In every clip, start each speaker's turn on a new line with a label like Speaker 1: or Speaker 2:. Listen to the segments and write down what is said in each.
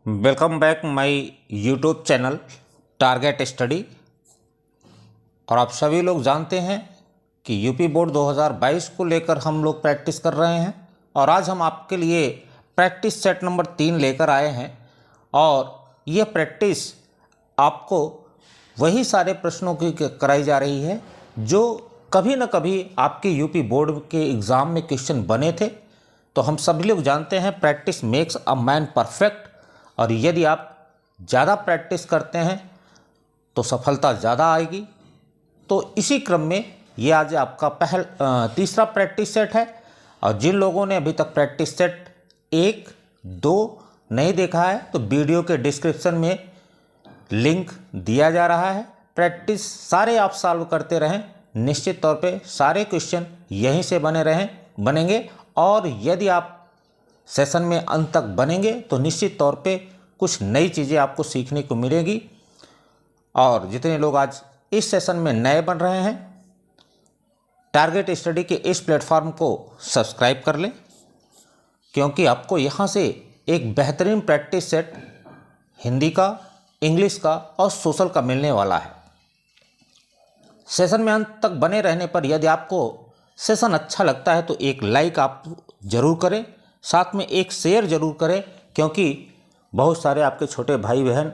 Speaker 1: Welcome back my YouTube channel target study. और आप सभी लोग जानते हैं कि यूपी बोर्ड 2022 को लेकर हम लोग प्रैक्टिस कर रहे हैं और आज हम आपके लिए प्रैक्टिस सेट नंबर 3 लेकर आए हैं। और यह प्रैक्टिस आपको वही सारे प्रश्नों की कराई जा रही है जो कभी न कभी आपके यूपी बोर्ड के एग्ज़ाम में क्वेश्चन बने थे। तो हम सभी लोग जानते हैं practice makes a man perfect, और यदि आप ज़्यादा प्रैक्टिस करते हैं तो सफलता ज़्यादा आएगी। तो इसी क्रम में ये आज आपका तीसरा प्रैक्टिस सेट है। और जिन लोगों ने अभी तक प्रैक्टिस सेट 1, 2 नहीं देखा है तो वीडियो के डिस्क्रिप्शन में लिंक दिया जा रहा है। प्रैक्टिस सारे आप सॉल्व करते रहें, निश्चित तौर पे सारे क्वेश्चन यहीं से बनेंगे। और यदि आप सेशन में अंत तक बनेंगे तो निश्चित तौर पे कुछ नई चीज़ें आपको सीखने को मिलेगी। और जितने लोग आज इस सेशन में नए बन रहे हैं, टारगेट स्टडी के इस प्लेटफॉर्म को सब्सक्राइब कर लें, क्योंकि आपको यहाँ से एक बेहतरीन प्रैक्टिस सेट हिंदी का, इंग्लिश का और सोशल का मिलने वाला है। सेशन में अंत तक बने रहने पर यदि आपको सेशन अच्छा लगता है तो एक लाइक आप ज़रूर करें, साथ में एक शेयर ज़रूर करें, क्योंकि बहुत सारे आपके छोटे भाई बहन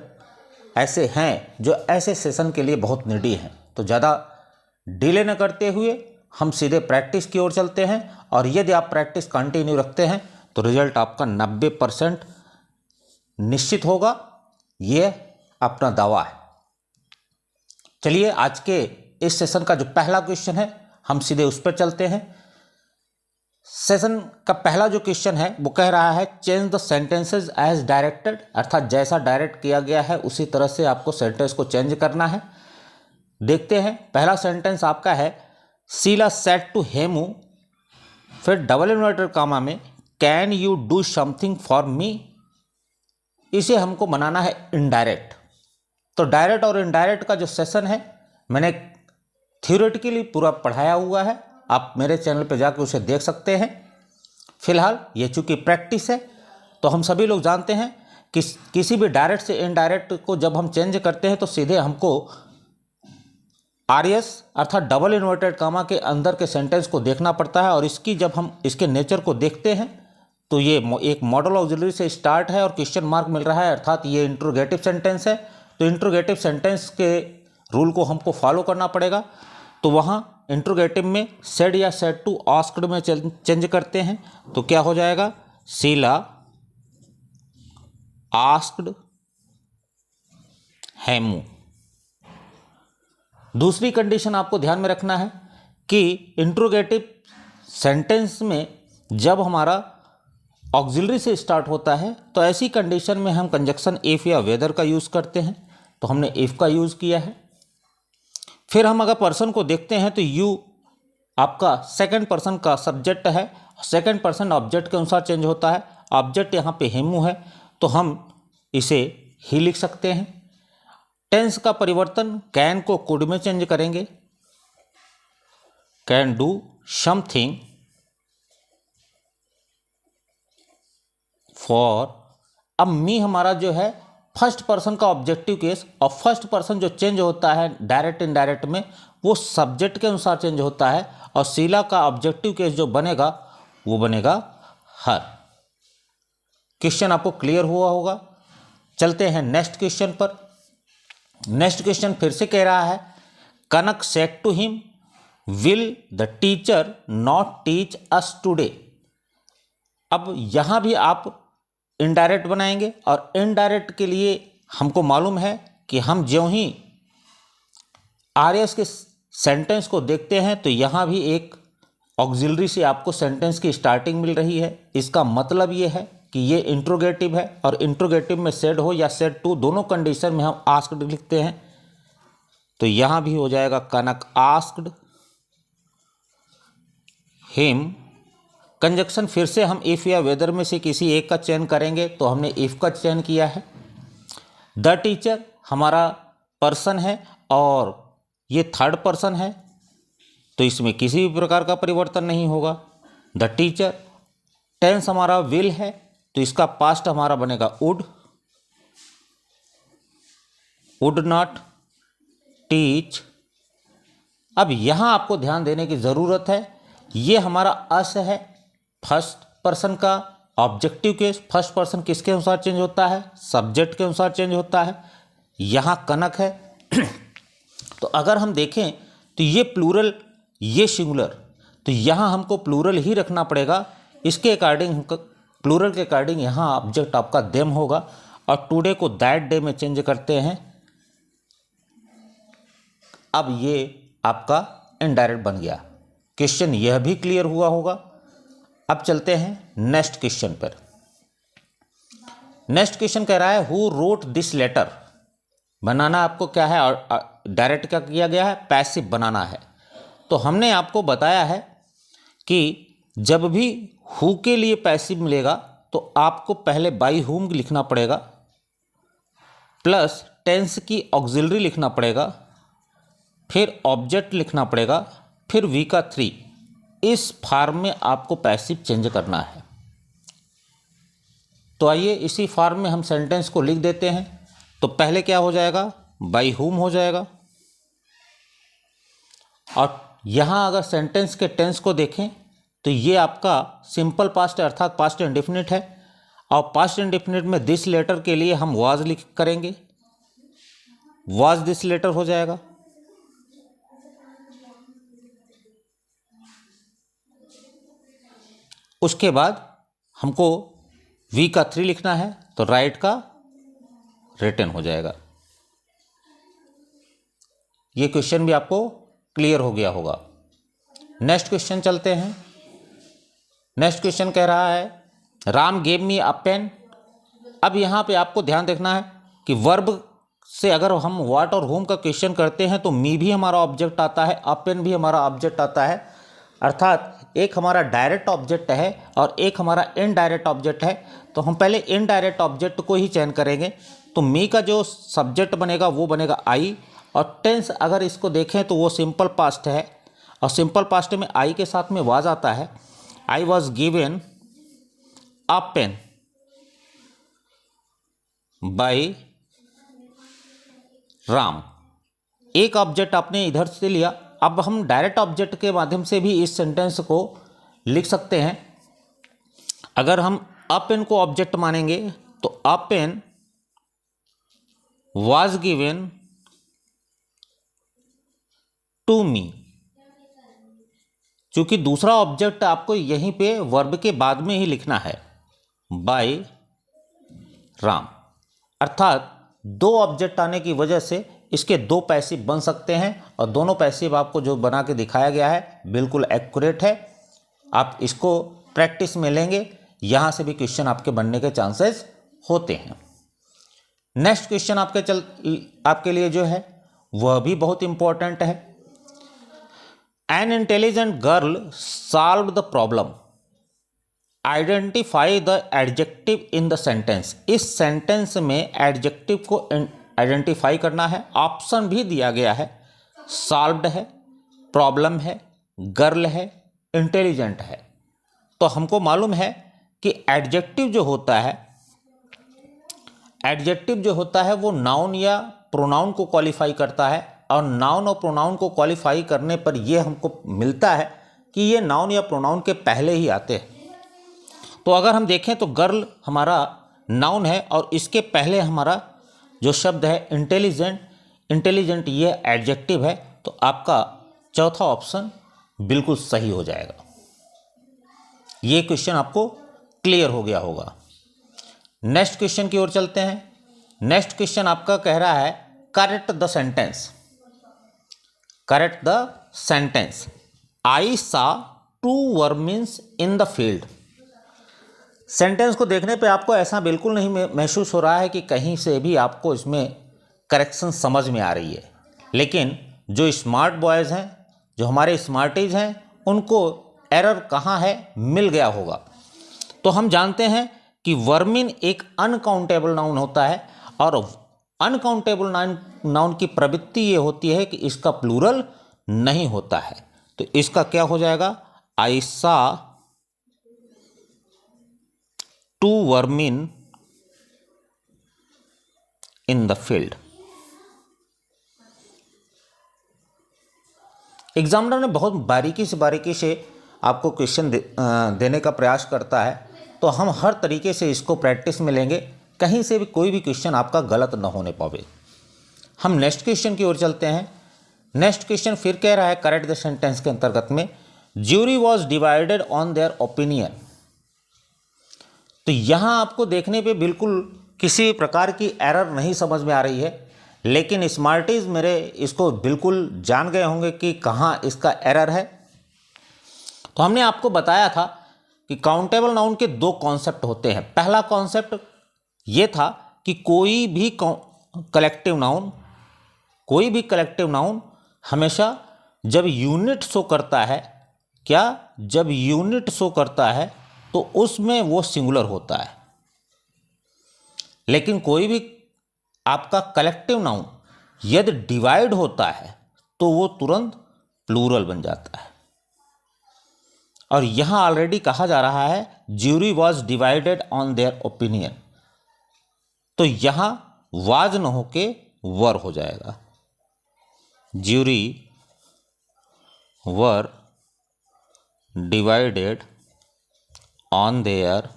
Speaker 1: ऐसे हैं जो ऐसे सेशन के लिए बहुत नीडी हैं। तो ज़्यादा डिले न करते हुए हम सीधे प्रैक्टिस की ओर चलते हैं। और यदि आप प्रैक्टिस कंटिन्यू रखते हैं तो रिजल्ट आपका 90% निश्चित होगा, ये अपना दावा है। चलिए आज के इस सेशन का जो पहला क्वेश्चन है हम सीधे उस पर चलते हैं। सेशन का पहला जो क्वेश्चन है वो कह रहा है change the sentences as directed, अर्थात जैसा डायरेक्ट किया गया है उसी तरह से आपको सेंटेंस को चेंज करना है। देखते हैं, पहला सेंटेंस आपका है शीला सेड टू हेमू, फिर डबल इन्वर्टेड कामा में can you do something for me. इसे हमको बनाना है इनडायरेक्ट। तो डायरेक्ट और इनडायरेक्ट का जो सेशन है मैंने थ्योरेटिकली पूरा पढ़ाया हुआ है, आप मेरे चैनल पर जाकर उसे देख सकते हैं। फिलहाल ये चूँकि प्रैक्टिस है तो हम सभी लोग जानते हैं कि किसी भी डायरेक्ट से इनडायरेक्ट को जब हम चेंज करते हैं तो सीधे हमको आरएस अर्थात डबल इन्वर्टेड कामा के अंदर के सेंटेंस को देखना पड़ता है। और इसकी जब हम इसके नेचर को देखते हैं तो ये एक मॉडल ऑक्सिलरी से स्टार्ट है और क्वेश्चन मार्क मिल रहा है, अर्थात ये इंट्रोगेटिव सेंटेंस है। तो इंट्रोगेटिव सेंटेंस के रूल को हमको फॉलो करना पड़ेगा। तो वहाँ इंट्रोगेटिव में सेड या सेड टू आस्क्ड में चेंज करते हैं तो क्या हो जाएगा, शीला आस्क्ड हेमू। दूसरी कंडीशन आपको ध्यान में रखना है कि इंट्रोगेटिव सेंटेंस में जब हमारा ऑक्सिलरी से स्टार्ट होता है तो ऐसी कंडीशन में हम कंजक्शन इफ या वेदर का यूज़ करते हैं। तो हमने इफ का यूज़ किया है। फिर हम अगर पर्सन को देखते हैं तो यू आपका सेकंड पर्सन का सब्जेक्ट है, सेकंड पर्सन ऑब्जेक्ट के अनुसार चेंज होता है। ऑब्जेक्ट यहाँ पे हेमू है तो हम इसे ही लिख सकते हैं। टेंस का परिवर्तन कैन को कुड में चेंज करेंगे, कैन डू समथिंग फॉर। अब मी हमारा जो है फर्स्ट पर्सन का ऑब्जेक्टिव केस, और फर्स्ट पर्सन जो चेंज होता है डायरेक्ट इनडायरेक्ट में वो सब्जेक्ट के अनुसार चेंज होता है। और शीला का ऑब्जेक्टिव केस जो बनेगा वो बनेगा हर। क्वेश्चन आपको क्लियर हुआ होगा। चलते हैं नेक्स्ट क्वेश्चन पर। नेक्स्ट क्वेश्चन फिर से कह रहा है Kanak said to him will the teacher not teach us today. अब यहाँ भी आप इनडायरेक्ट बनाएंगे और इनडायरेक्ट के लिए हमको मालूम है कि हम ज्यों ही आरएस के सेंटेंस को देखते हैं तो यहाँ भी एक ऑक्सिलरी से आपको सेंटेंस की स्टार्टिंग मिल रही है। इसका मतलब ये है कि ये इंट्रोगेटिव है और इंट्रोगेटिव में सेड हो या सेड टू दोनों कंडीशन में हम आस्क्ड लिखते हैं। तो यहाँ भी हो जाएगा कनक आस्क्ड हिम। कंजक्शन फिर से हम इफ़ या वेदर में से किसी एक का चयन करेंगे तो हमने इफ़ का चयन किया है। द टीचर हमारा पर्सन है और ये थर्ड पर्सन है तो इसमें किसी भी प्रकार का परिवर्तन नहीं होगा। द टीचर टेंस हमारा विल है तो इसका पास्ट हमारा बनेगा वुड। Would not teach. अब यहाँ आपको ध्यान देने की ज़रूरत है, ये हमारा अस है फर्स्ट पर्सन का। ऑब्जेक्टिव के फर्स्ट पर्सन किसके अनुसार चेंज होता है? सब्जेक्ट के अनुसार चेंज होता है। यहाँ कनक है तो अगर हम देखें तो ये प्लूरल, ये सिंगुलर, तो यहाँ हमको प्लूरल ही रखना पड़ेगा। इसके अकॉर्डिंग, प्लूरल के अकॉर्डिंग यहाँ ऑब्जेक्ट आपका देम होगा, और टुडे को दैट डे में चेंज करते हैं। अब ये आपका इनडायरेक्ट बन गया। क्वेश्चन यह भी क्लियर हुआ होगा। अब चलते हैं नेक्स्ट क्वेश्चन पर। नेक्स्ट क्वेश्चन कह रहा है हु रोट दिस लेटर। बनाना आपको क्या है, और डायरेक्ट क्या किया गया है? पैसिव बनाना है। तो हमने आपको बताया है कि जब भी हु के लिए पैसिव मिलेगा तो आपको पहले बाई हुम लिखना पड़ेगा, प्लस टेंस की ऑक्सिलरी लिखना पड़ेगा, फिर ऑब्जेक्ट लिखना पड़ेगा, फिर वी का 3। इस फॉर्म में आपको पैसिव चेंज करना है। तो आइए इसी फॉर्म में हम सेंटेंस को लिख देते हैं। तो पहले क्या हो जाएगा? बाई हुम हो जाएगा। और यहाँ अगर सेंटेंस के टेंस को देखें तो ये आपका सिंपल पास्ट अर्थात पास्ट इंडेफिनिट है, और पास्ट इंडेफिनिट में दिस लेटर के लिए हम वाज लिख करेंगे, वाज दिस लेटर हो जाएगा। उसके बाद हमको वी का 3 लिखना है, तो राइट का रिटन हो जाएगा। ये क्वेश्चन भी आपको क्लियर हो गया होगा। नेक्स्ट क्वेश्चन चलते हैं। नेक्स्ट क्वेश्चन कह रहा है राम गेव मी अ पेन। अब यहाँ पे आपको ध्यान देखना है कि वर्ब से अगर हम व्हाट और होम का क्वेश्चन करते हैं तो मी भी हमारा ऑब्जेक्ट आता है, अ पेन भी हमारा ऑब्जेक्ट आता है। अर्थात एक हमारा डायरेक्ट ऑब्जेक्ट है और एक हमारा इनडायरेक्ट ऑब्जेक्ट है। तो हम पहले इनडायरेक्ट ऑब्जेक्ट को ही चयन करेंगे। तो मी का जो सब्जेक्ट बनेगा वो बनेगा आई, और टेंस अगर इसको देखें तो वो सिंपल पास्ट है, और सिंपल पास्ट में आई के साथ में वाज आता है। I was given a pen by Ram. एक ऑब्जेक्ट आपने इधर से लिया। अब हम डायरेक्ट ऑब्जेक्ट के माध्यम से भी इस सेंटेंस को लिख सकते हैं। अगर हम अ पेन को ऑब्जेक्ट मानेंगे तो a pen was given to me. क्योंकि दूसरा ऑब्जेक्ट आपको यहीं पे वर्ब के बाद में ही लिखना है, बाय राम। अर्थात दो ऑब्जेक्ट आने की वजह से इसके दो पैसिव बन सकते हैं, और दोनों पैसिव आपको जो बना के दिखाया गया है बिल्कुल एक्यूरेट है। आप इसको प्रैक्टिस में लेंगे, यहाँ से भी क्वेश्चन आपके बनने के चांसेस होते हैं। नेक्स्ट क्वेश्चन आपके लिए जो है वह भी बहुत इंपॉर्टेंट है। An intelligent girl solve the problem, identify the adjective in the sentence. इस सेंटेंस में एडजेक्टिव को आइडेंटिफाई करना है। ऑप्शन भी दिया गया है, सॉल्व्ड है, प्रॉब्लम है, गर्ल है, इंटेलिजेंट है। तो हमको मालूम है कि एडजेक्टिव जो होता है वो नाउन या प्रोनाउन को क्वालिफाई करता है, और नाउन और प्रोनाउन को क्वालिफाई करने पर ये हमको मिलता है कि ये नाउन या प्रोनाउन के पहले ही आते हैं। तो अगर हम देखें तो गर्ल हमारा नाउन है और इसके पहले हमारा जो शब्द है इंटेलिजेंट ये एडजेक्टिव है। तो आपका चौथा ऑप्शन बिल्कुल सही हो जाएगा। ये क्वेश्चन आपको क्लियर हो गया होगा। नेक्स्ट क्वेश्चन की ओर चलते हैं। नेक्स्ट क्वेश्चन आपका कह रहा है correct the sentence. Correct the sentence. I saw 2 vermins in the field. Sentence को देखने पे आपको ऐसा बिल्कुल नहीं महसूस हो रहा है कि कहीं से भी आपको इसमें करेक्शन समझ में आ रही है, लेकिन जो स्मार्ट बॉयज़ हैं, जो हमारे स्मार्टीज हैं, उनको एरर कहाँ है मिल गया होगा। तो हम जानते हैं कि वर्मिन एक अनकाउंटेबल नाउन होता है, और अनकाउंटेबल नाउन की प्रवृत्ति ये होती है कि इसका प्लूरल नहीं होता है। तो इसका क्या हो जाएगा? आई saw 2 vermin in the field. Examiner ने बहुत बारीकी से आपको क्वेश्चन देने का प्रयास करता है, तो हम हर तरीके से इसको प्रैक्टिस में लेंगे, कहीं से भी कोई भी क्वेश्चन आपका गलत न होने पावे। हम नेक्स्ट क्वेश्चन की ओर चलते हैं। नेक्स्ट क्वेश्चन फिर कह रहा है करेक्ट द सेंटेंस के अंतर्गत में jury was divided on their opinion. तो यहां आपको देखने पे बिल्कुल किसी प्रकार की एरर नहीं समझ में आ रही है, लेकिन स्मार्टीज मेरे इसको बिल्कुल जान गए होंगे कि कहां इसका एरर है। तो हमने आपको बताया था कि काउंटेबल नाउन के दो कॉन्सेप्ट होते हैं। पहला कॉन्सेप्ट ये था कि कोई भी कलेक्टिव नाउन हमेशा जब यूनिट शो करता है, जब यूनिट शो करता है तो उसमें वो सिंगुलर होता है। लेकिन कोई भी आपका कलेक्टिव नाउन यदि डिवाइड होता है तो वो तुरंत प्लूरल बन जाता है। और यहां ऑलरेडी कहा जा रहा है jury was divided on their opinion, तो यहां वाज न होके वर हो जाएगा। Jury were divided on their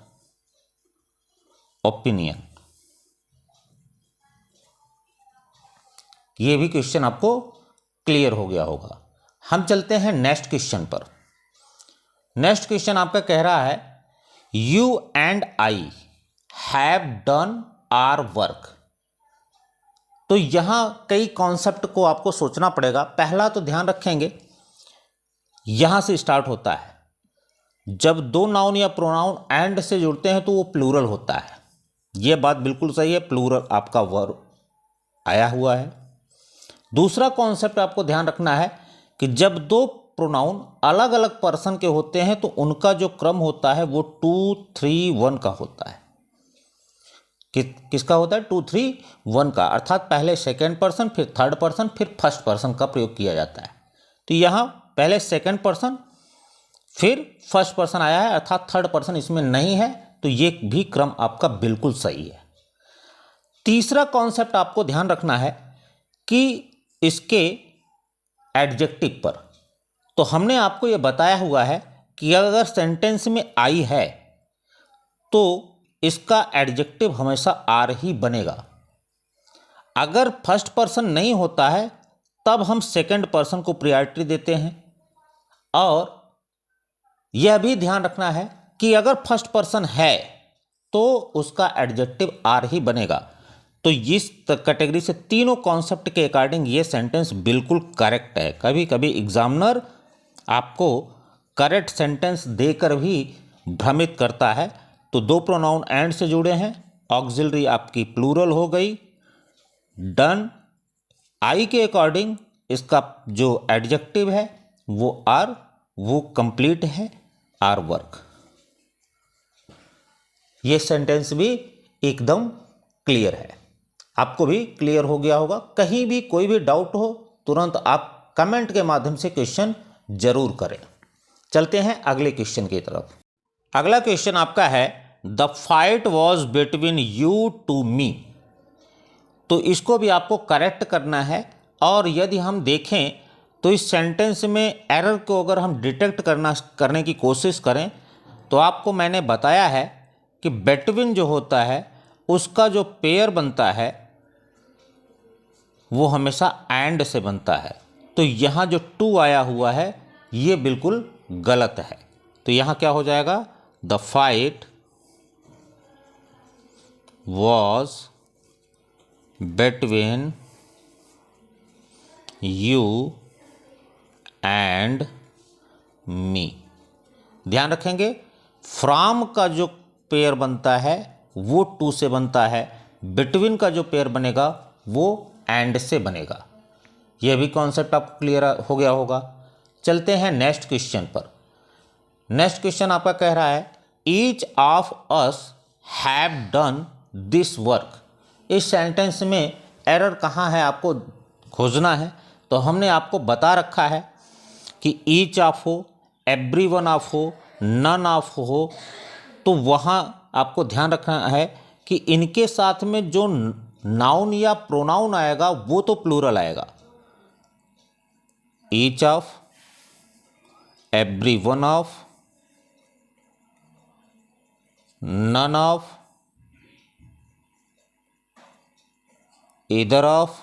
Speaker 1: opinion. ये भी क्वेश्चन आपको क्लियर हो गया होगा। हम चलते हैं नेक्स्ट क्वेश्चन पर। नेक्स्ट क्वेश्चन आपका कह रहा है you and I have done our work. तो यहां कई कॉन्सेप्ट को आपको सोचना पड़ेगा। पहला तो ध्यान रखेंगे, यहां से स्टार्ट होता है, जब दो नाउन या प्रोनाउन एंड से जुड़ते हैं तो वो प्लूरल होता है। यह बात बिल्कुल सही है, प्लूरल आपका वर्ब आया हुआ है। दूसरा कॉन्सेप्ट आपको ध्यान रखना है कि जब दो प्रोनाउन अलग अलग पर्सन के होते हैं तो उनका जो क्रम होता है वो 2, 3, 1 का होता है। किसका होता है? 2, 3, 1 का, अर्थात पहले सेकेंड पर्सन, फिर थर्ड पर्सन, फिर फर्स्ट पर्सन का प्रयोग किया जाता है। तो यहाँ पहले सेकेंड पर्सन फिर फर्स्ट पर्सन आया है, अर्थात थर्ड पर्सन इसमें नहीं है, तो ये भी क्रम आपका बिल्कुल सही है। तीसरा कॉन्सेप्ट आपको ध्यान रखना है कि इसके एडजेक्टिव पर, तो हमने आपको यह बताया हुआ है कि अगर सेंटेंस में आई है तो इसका एडजेक्टिव हमेशा आर ही बनेगा। अगर फर्स्ट पर्सन नहीं होता है तब हम सेकंड पर्सन को प्रायोरिटी देते हैं। और यह भी ध्यान रखना है कि अगर फर्स्ट पर्सन है तो उसका एडजेक्टिव आर ही बनेगा। तो इस कैटेगरी से तीनों कॉन्सेप्ट के अकॉर्डिंग ये सेंटेंस बिल्कुल करेक्ट है। कभी कभी एग्जामिनर आपको करेक्ट सेंटेंस देकर भी भ्रमित करता है। तो दो प्रोनाउन एंड से जुड़े हैं, ऑक्सिलरी आपकी प्लूरल हो गई, डन आई के अकॉर्डिंग इसका जो एडजेक्टिव है वो आर, वो कंप्लीट है, आर वर्क। ये सेंटेंस भी एकदम क्लियर है, आपको भी क्लियर हो गया होगा। कहीं भी कोई भी डाउट हो तुरंत आप कमेंट के माध्यम से क्वेश्चन जरूर करें। चलते हैं अगले क्वेश्चन की तरफ। अगला क्वेश्चन आपका है the fight was between you to me. तो इसको भी आपको करेक्ट करना है। और यदि हम देखें तो इस सेंटेंस में एरर को अगर हम डिटेक्ट करने की कोशिश करें तो आपको मैंने बताया है कि बिटवीन जो होता है उसका जो पेयर बनता है वो हमेशा एंड से बनता है। तो यहाँ जो टू आया हुआ है ये बिल्कुल गलत है। तो यहाँ क्या हो जाएगा? The fight was between you and me. ध्यान रखेंगे फ्रॉम का जो पेयर बनता है वो टू से बनता है, बिटवीन का जो पेयर बनेगा वो एंड से बनेगा। यह भी कॉन्सेप्ट आपको क्लियर हो गया होगा। चलते हैं नेक्स्ट क्वेश्चन पर। नेक्स्ट क्वेश्चन आपका कह रहा है each of us have done this work. इस सेंटेंस में एरर कहाँ है आपको खोजना है। तो हमने आपको बता रखा है कि ईच ऑफ हो, एवरीवन ऑफ हो, नन ऑफ हो, तो वहाँ आपको ध्यान रखना है कि इनके साथ में जो नाउन या प्रोनाउन आएगा वो तो प्लूरल आएगा। Each of, every one of, none of, either of,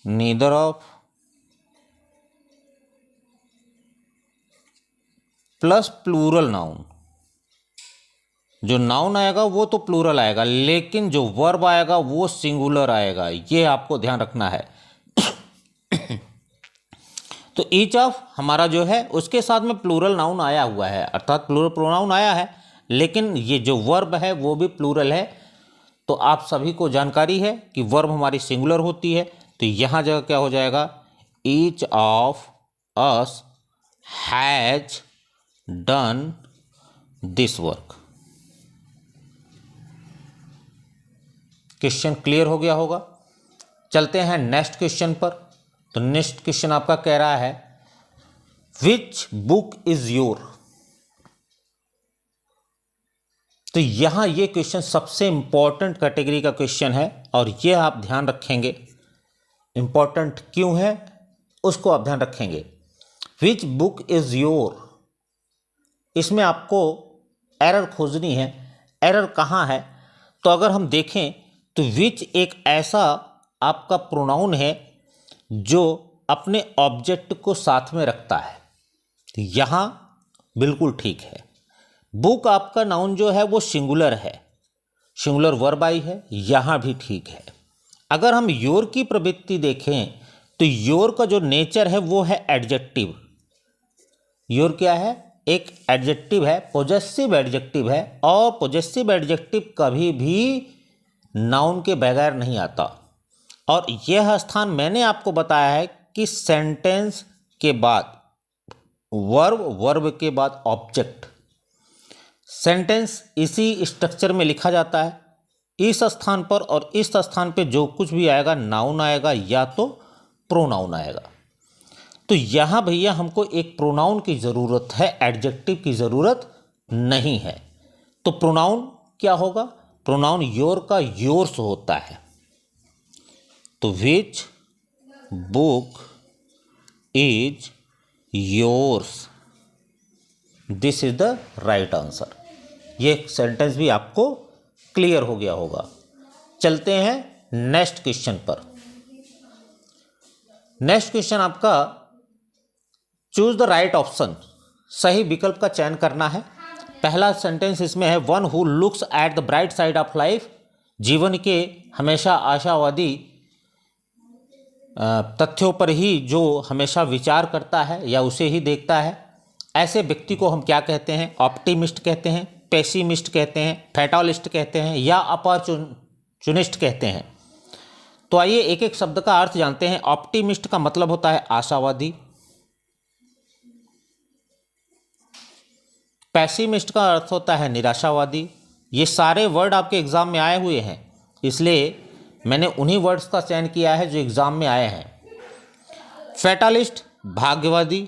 Speaker 1: neither of, plus plural noun. जो नाउन आएगा वो तो प्लूरल आएगा, लेकिन जो वर्ब आएगा वो सिंगुलर आएगा, ये आपको ध्यान रखना है। तो ईच ऑफ हमारा जो है उसके साथ में प्लूरल नाउन आया हुआ है, अर्थात प्लूरल प्रोनाउन आया है, लेकिन ये जो वर्ब है वो भी प्लूरल है। तो आप सभी को जानकारी है कि वर्ब हमारी सिंगुलर होती है, तो यहाँ जगह क्या हो जाएगा, each of us has done this work. Question clear हो गया होगा। चलते हैं नेक्स्ट क्वेश्चन पर। तो नेक्स्ट क्वेश्चन आपका कह रहा है विच बुक इज योर। तो यहां ये क्वेश्चन सबसे इंपॉर्टेंट कैटेगरी का क्वेश्चन है, और ये आप ध्यान रखेंगे। इंपॉर्टेंट क्यों है उसको आप ध्यान रखेंगे। विच बुक इज योर, इसमें आपको एरर खोजनी है। एरर कहाँ है, तो अगर हम देखें तो विच एक ऐसा आपका प्रोनाउन है जो अपने ऑब्जेक्ट को साथ में रखता है, तो यहाँ बिल्कुल ठीक है। बुक आपका नाउन जो है वो सिंगुलर है, सिंगुलर वर्ब आई है, यहाँ भी ठीक है। अगर हम योर की प्रवृत्ति देखें तो योर का जो नेचर है वो है एडजेक्टिव। योर क्या है, एक एडजेक्टिव है, पॉजेसिव एडजेक्टिव है, और पॉजेसिव एडजेक्टिव कभी भी नाउन के बगैर नहीं आता। और यह स्थान मैंने आपको बताया है कि सेंटेंस के बाद वर्ब, वर्ब के बाद ऑब्जेक्ट, सेंटेंस इसी स्ट्रक्चर में लिखा जाता है। इस स्थान पर और इस स्थान पे जो कुछ भी आएगा नाउन आएगा या तो प्रोनाउन आएगा। तो यहाँ भैया हमको एक प्रोनाउन की ज़रूरत है, एडजेक्टिव की ज़रूरत नहीं है। तो प्रोनाउन क्या होगा, प्रोनाउन योर का योर्स होता है। तो which book is yours, this is the right answer. ये सेंटेंस भी आपको क्लियर हो गया होगा। चलते हैं नेक्स्ट क्वेश्चन पर। नेक्स्ट क्वेश्चन आपका चूज द राइट ऑप्शन, सही विकल्प का चयन करना है। पहला सेंटेंस इसमें है one who looks at the bright side of life, जीवन के हमेशा आशावादी तथ्यों पर ही जो हमेशा विचार करता है या उसे ही देखता है, ऐसे व्यक्ति को हम क्या कहते हैं, ऑप्टिमिस्ट कहते हैं, पेसिमिस्ट कहते हैं, फैटालिस्ट कहते हैं, या अपॉर्चुनिस्ट कहते हैं। तो आइए एक एक शब्द का अर्थ जानते हैं। ऑप्टिमिस्ट का मतलब होता है आशावादी, पेसिमिस्ट का अर्थ होता है निराशावादी। ये सारे वर्ड आपके एग्जाम में आए हुए हैं, इसलिए मैंने उन्हीं वर्ड्स का चयन किया है जो एग्जाम में आए हैं। फैटालिस्ट भाग्यवादी,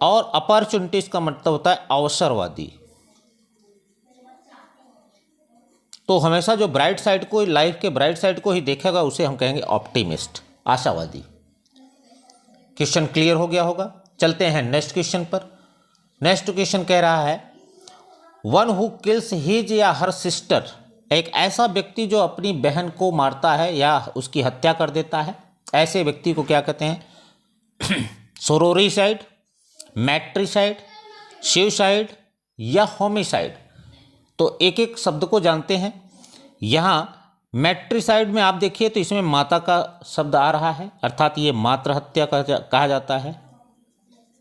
Speaker 1: और अपॉर्चुनिटीज का मतलब होता है अवसरवादी। तो हमेशा जो ब्राइट साइड को, लाइफ के ब्राइट साइड को ही देखेगा उसे हम कहेंगे ऑप्टिमिस्ट, आशावादी। क्वेश्चन क्लियर हो गया होगा। चलते हैं नेक्स्ट क्वेश्चन पर। नेक्स्ट क्वेश्चन कह रहा है वन हु किल्स हिज या हर सिस्टर, एक ऐसा व्यक्ति जो अपनी बहन को मारता है या उसकी हत्या कर देता है, ऐसे व्यक्ति को क्या कहते हैं, सोरोरिसाइड, मैट्रिसाइड, सुसाइड या होमिसाइड। तो एक एक शब्द को जानते हैं। यहाँ मैट्रिसाइड में आप देखिए तो इसमें माता का शब्द आ रहा है, अर्थात ये मातृ हत्या कहा जाता है।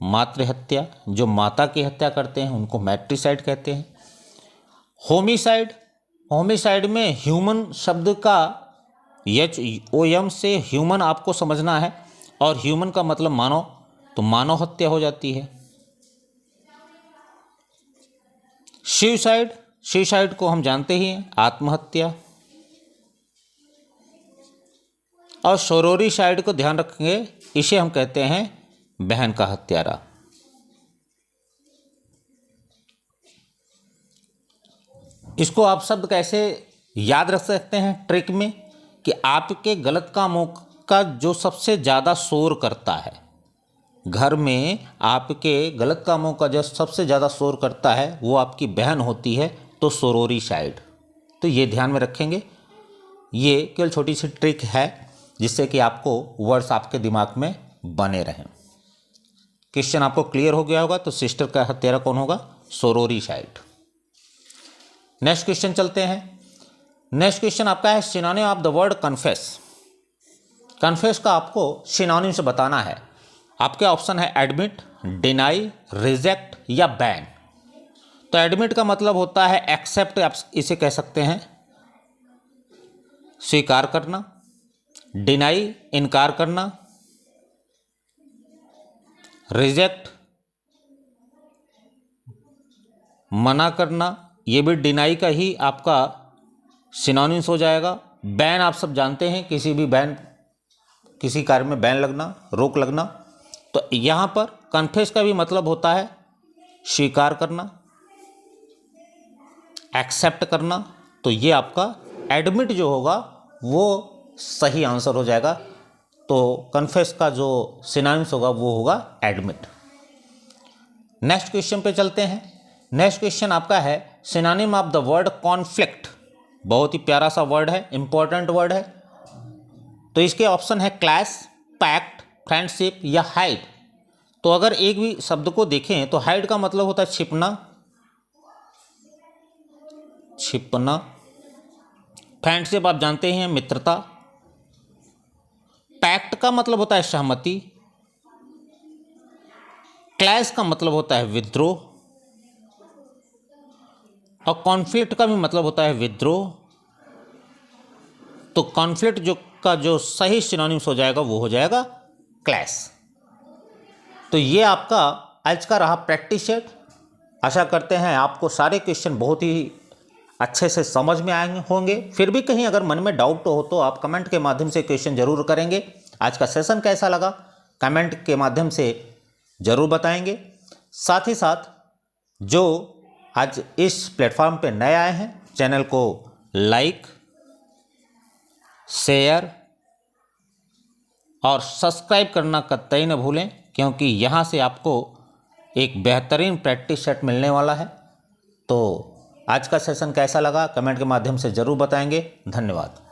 Speaker 1: मातृ हत्या, जो माता की हत्या करते हैं उनको मैट्रिसाइड कहते हैं। होमिसाइड, होमिसाइड में ह्यूमन शब्द का HOM से ह्यूमन आपको समझना है, और ह्यूमन का मतलब मानव, तो मानव हत्या हो जाती है। सुसाइड, सुसाइड को हम जानते ही हैं, आत्महत्या। और सोरोरिसाइड को ध्यान रखेंगे, इसे हम कहते हैं बहन का हत्यारा। इसको आप शब्द कैसे याद रख सकते हैं ट्रिक में, कि आपके गलत कामों का जो सबसे ज़्यादा शोर करता है, घर में आपके गलत कामों का जो सबसे ज़्यादा शोर करता है वो आपकी बहन होती है, तो सरोरी साइड। तो ये ध्यान में रखेंगे। ये केवल छोटी सी ट्रिक है जिससे कि आपको वर्ड्स आपके दिमाग में बने रहें। क्वेश्चन आपको क्लियर हो गया होगा। तो सिस्टर का हत्यारा कौन होगा? सरोरी साइड। नेक्स्ट क्वेश्चन चलते हैं। नेक्स्ट क्वेश्चन आपका है synonym of the word confess. Confess का आपको सिनोनिम से बताना है। आपके ऑप्शन है एडमिट, डिनाई, रिजेक्ट या बैन। तो एडमिट का मतलब होता है एक्सेप्ट, आप इसे कह सकते हैं स्वीकार करना। डिनाई इनकार करना। रिजेक्ट मना करना, ये भी डिनाई का ही आपका सिनोनिम्स हो जाएगा। बैन आप सब जानते हैं, किसी कार्य में बैन लगना, रोक लगना। तो यहाँ पर कन्फेस का भी मतलब होता है स्वीकार करना, एक्सेप्ट करना। तो ये आपका एडमिट जो होगा वो सही आंसर हो जाएगा। तो कन्फेस का जो सिनोनिम्स होगा वो होगा एडमिट। नेक्स्ट क्वेश्चन पे चलते हैं। नेक्स्ट क्वेश्चन आपका है synonym of the word conflict. बहुत ही प्यारा सा वर्ड है, इंपॉर्टेंट वर्ड है। तो इसके ऑप्शन है क्लैश, पैक्ट, फ्रेंडशिप या हाइड। तो अगर एक भी शब्द को देखें तो हाइड का मतलब होता है छिपना। फ्रेंडशिप आप जानते हैं मित्रता। पैक्ट का मतलब होता है सहमति। क्लैश का मतलब होता है विद्रोह। और कॉन्फ्लिक्ट का भी मतलब होता है विद्रोह। तो कॉन्फ्लिक्ट का जो सही सिनोनिम्स हो जाएगा वो हो जाएगा क्लैश। तो ये आपका आज का रहा प्रैक्टिस सेट। आशा करते हैं आपको सारे क्वेश्चन बहुत ही अच्छे से समझ में आए होंगे। फिर भी कहीं अगर मन में डाउट हो तो आप कमेंट के माध्यम से क्वेश्चन जरूर करेंगे। आज का सेशन कैसा लगा कमेंट के माध्यम से ज़रूर बताएंगे। साथ ही साथ जो आज इस प्लेटफॉर्म पे नए आए हैं, चैनल को लाइक, शेयर और सब्सक्राइब करना कतई न भूलें, क्योंकि यहाँ से आपको एक बेहतरीन प्रैक्टिस सेट मिलने वाला है। तो आज का सेशन कैसा लगा कमेंट के माध्यम से ज़रूर बताएंगे। धन्यवाद।